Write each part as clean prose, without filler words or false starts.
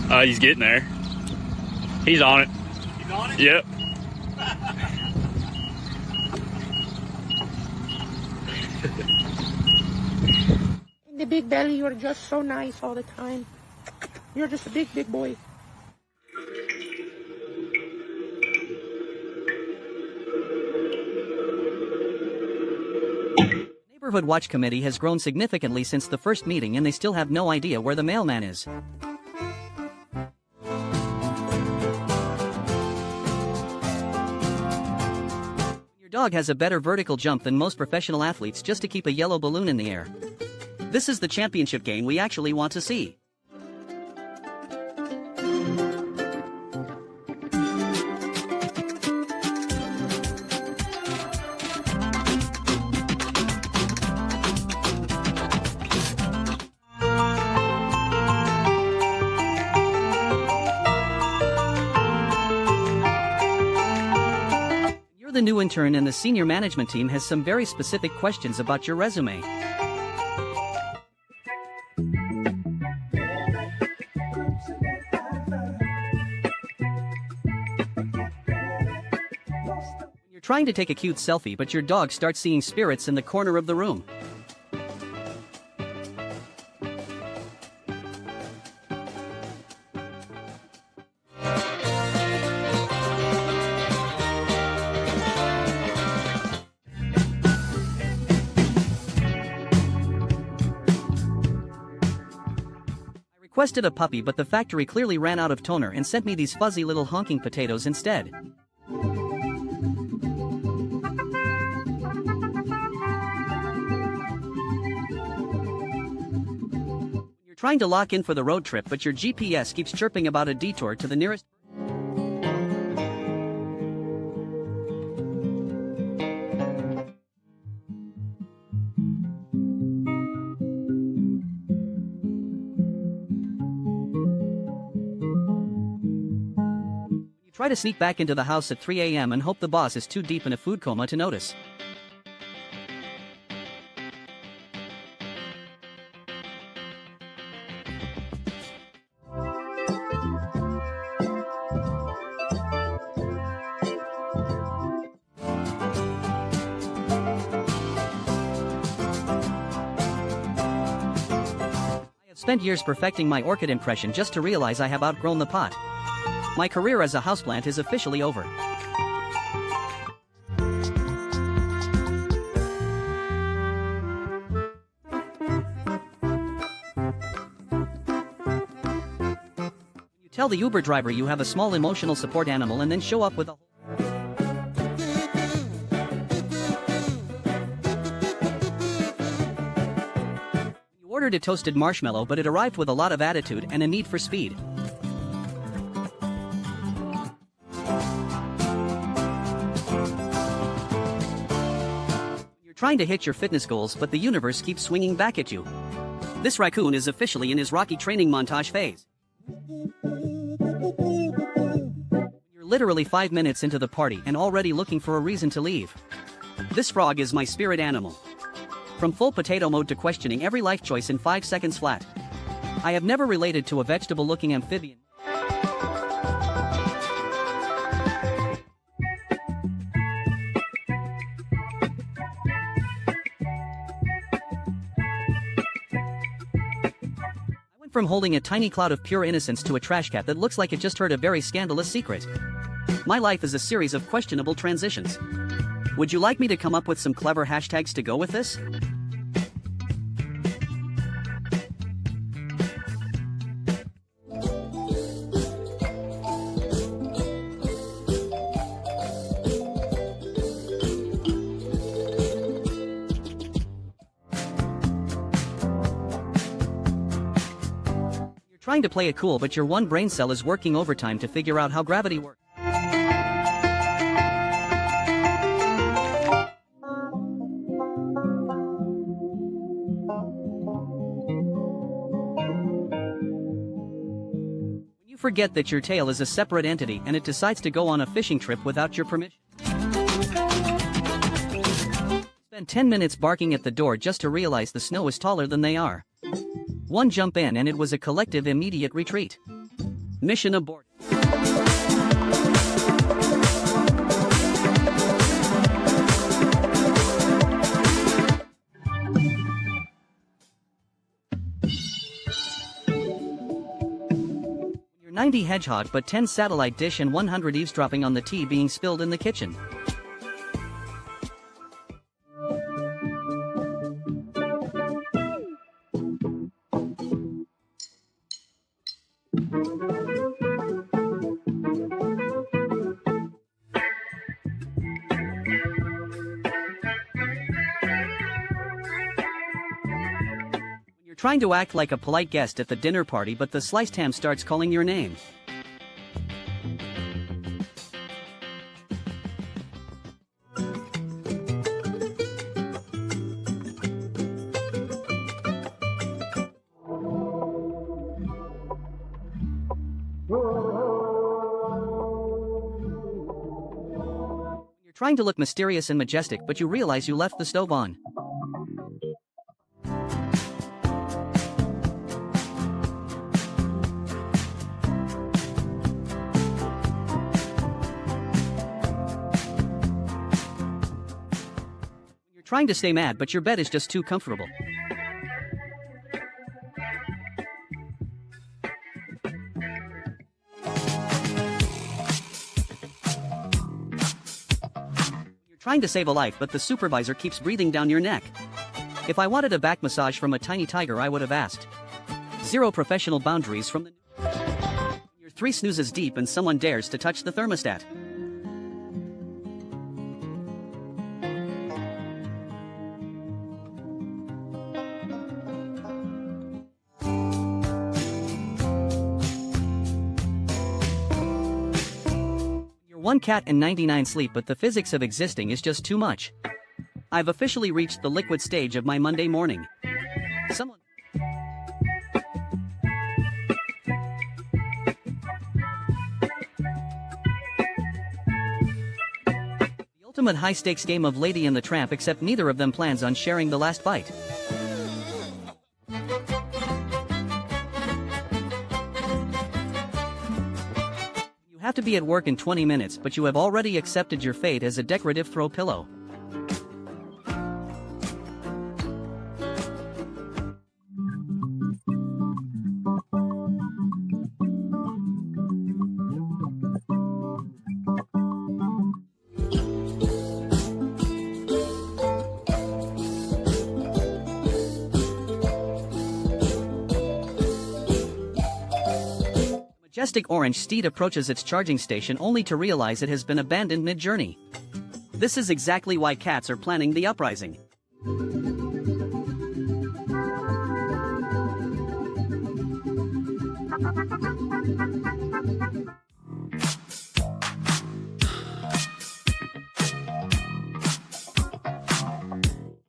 He's getting there. He's on it. He's on it? Yep. In the big belly, you're just so nice all the time. You're just a big, big boy. Neighborhood Watch Committee has grown significantly since the first meeting, and they still have no idea where the mailman is. Your dog has a better vertical jump than most professional athletes just to keep a yellow balloon in the air. This is the championship game we actually want to see. You're the new intern, and the senior management team has some very specific questions about your resume. You're trying to take a cute selfie, but your dog starts seeing spirits in the corner of the room. I requested a puppy, but the factory clearly ran out of toner and sent me these fuzzy little honking potatoes instead. You're trying to lock in for the road trip, but your GPS keeps chirping about a detour to the nearest. Try to sneak back into the house at 3 a.m. and hope the boss is too deep in a food coma to notice. I have spent years perfecting my orchid impression just to realize I have outgrown the pot. My career as a houseplant is officially over. You tell the Uber driver you have a small emotional support animal and then show up with a You ordered a toasted marshmallow, but it arrived with a lot of attitude and a need for speed. Trying to hit your fitness goals, but the universe keeps swinging back at you. This raccoon is officially in his Rocky training montage phase. You're literally 5 minutes into the party and already looking for a reason to leave. This frog is my spirit animal. From full potato mode to questioning every life choice in 5 seconds flat. I have never related to a vegetable-looking amphibian. From holding a tiny cloud of pure innocence to a trash cat that looks like it just heard a very scandalous secret. My life is a series of questionable transitions. Would you like me to come up with some clever hashtags to go with this? Trying to play it cool, but your one brain cell is working overtime to figure out how gravity works. When you forget that your tail is a separate entity and it decides to go on a fishing trip without your permission. Spend 10 minutes barking at the door just to realize the snow is taller than they are. One jump in and it was a collective immediate retreat. Mission aborted. You're 90 hedgehog but 10 satellite dish and 100 eavesdropping on the tea being spilled in the kitchen. Trying to act like a polite guest at the dinner party, but the sliced ham starts calling your name. You're trying to look mysterious and majestic, but you realize you left the stove on. Trying to stay mad, but your bed is just too comfortable. You're trying to save a life, but the supervisor keeps breathing down your neck. If I wanted a back massage from a tiny tiger, I would have asked. Zero professional boundaries from the... You're 3 snoozes deep and someone dares to touch the thermostat. One cat and 99 sleep, but the physics of existing is just too much. I've officially reached the liquid stage of my Monday morning. Someone... The ultimate high-stakes game of Lady and the Tramp, except neither of them plans on sharing the last bite. Have to be at work in 20 minutes, but you have already accepted your fate as a decorative throw pillow. Majestic orange steed approaches its charging station only to realize it has been abandoned mid-journey. This is exactly why cats are planning the uprising.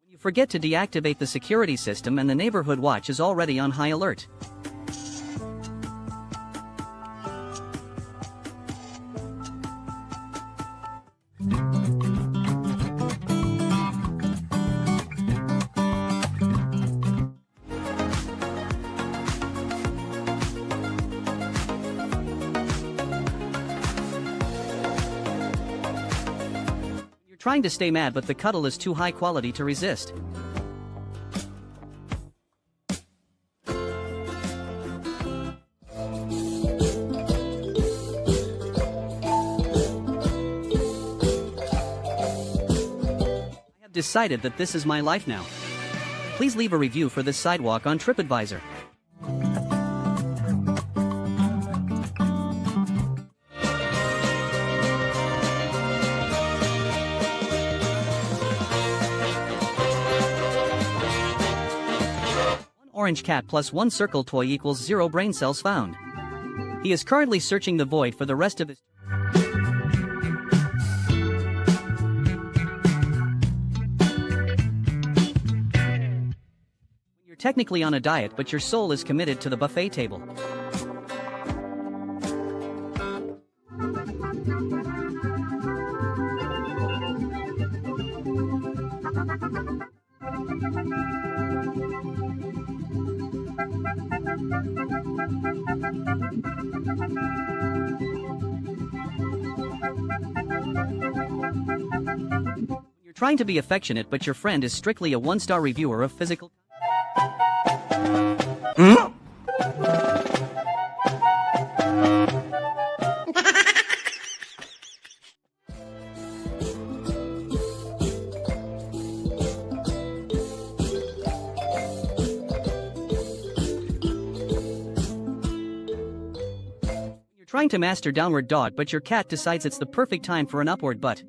You forget to deactivate the security system and the neighborhood watch is already on high alert. Trying to stay mad, but the cuddle is too high quality to resist. I have decided that this is my life now. Please leave a review for this sidewalk on TripAdvisor. Orange cat plus 1 circle toy equals 0 brain cells found. He is currently searching the void for the rest of his... You're technically on a diet, but your soul is committed to the buffet table. You're trying to be affectionate but your friend is strictly a one-star reviewer of physical. You're trying to master downward dog but your cat decides it's the perfect time for an upward butt.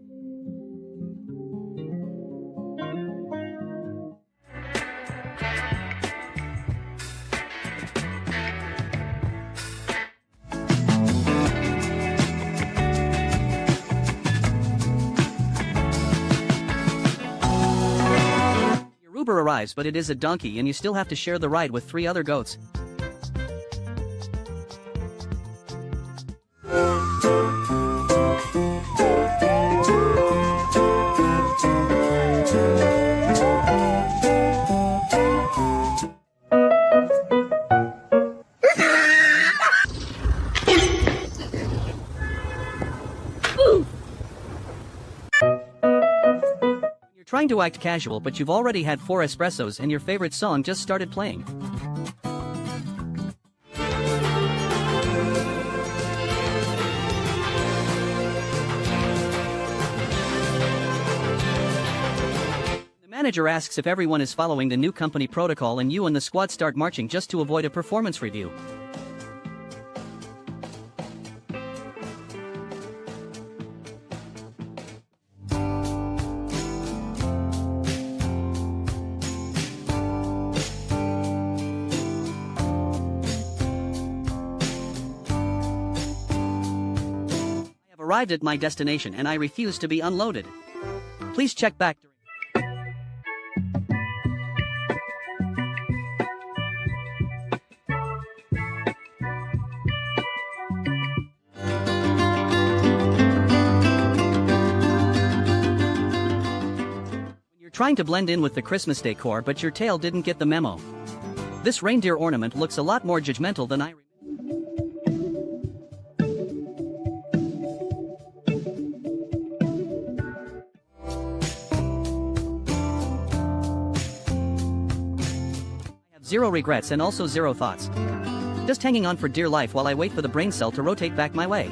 Your Uber arrives but it is a donkey and you still have to share the ride with 3 other goats. You're trying to act casual but you've already had 4 espressos and your favorite song just started playing. The manager asks if everyone is following the new company protocol and you and the squad start marching just to avoid a performance review. Arrived at my destination and I refuse to be unloaded. Please check back. You're trying to blend in with the Christmas decor but your tail didn't get the memo. This reindeer ornament looks a lot more judgmental than I. Zero regrets and also zero thoughts. Just hanging on for dear life while I wait for the brain cell to rotate back my way.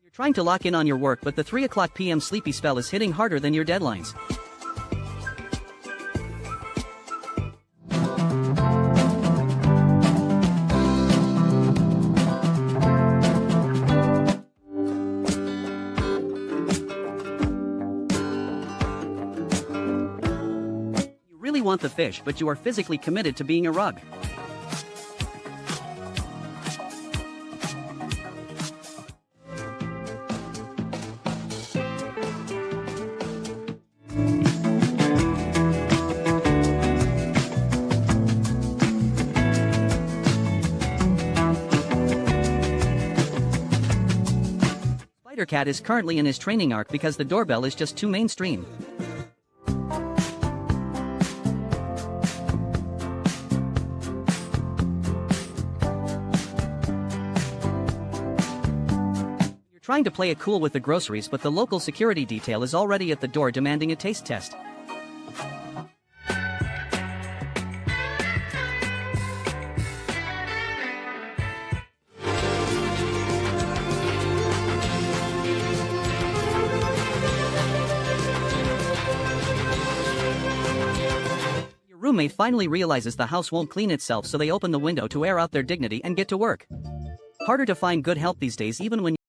You're trying to lock in on your work but the 3:00 p.m. sleepy spell is hitting harder than your deadlines. You really want the fish but you are physically committed to being a rug. Spider Cat is currently in his training arc because the doorbell is just too mainstream. Trying to play it cool with the groceries but the local security detail is already at the door demanding a taste test. Your roommate finally realizes the house won't clean itself so they open the window to air out their dignity and get to work. Harder to find good help these days even when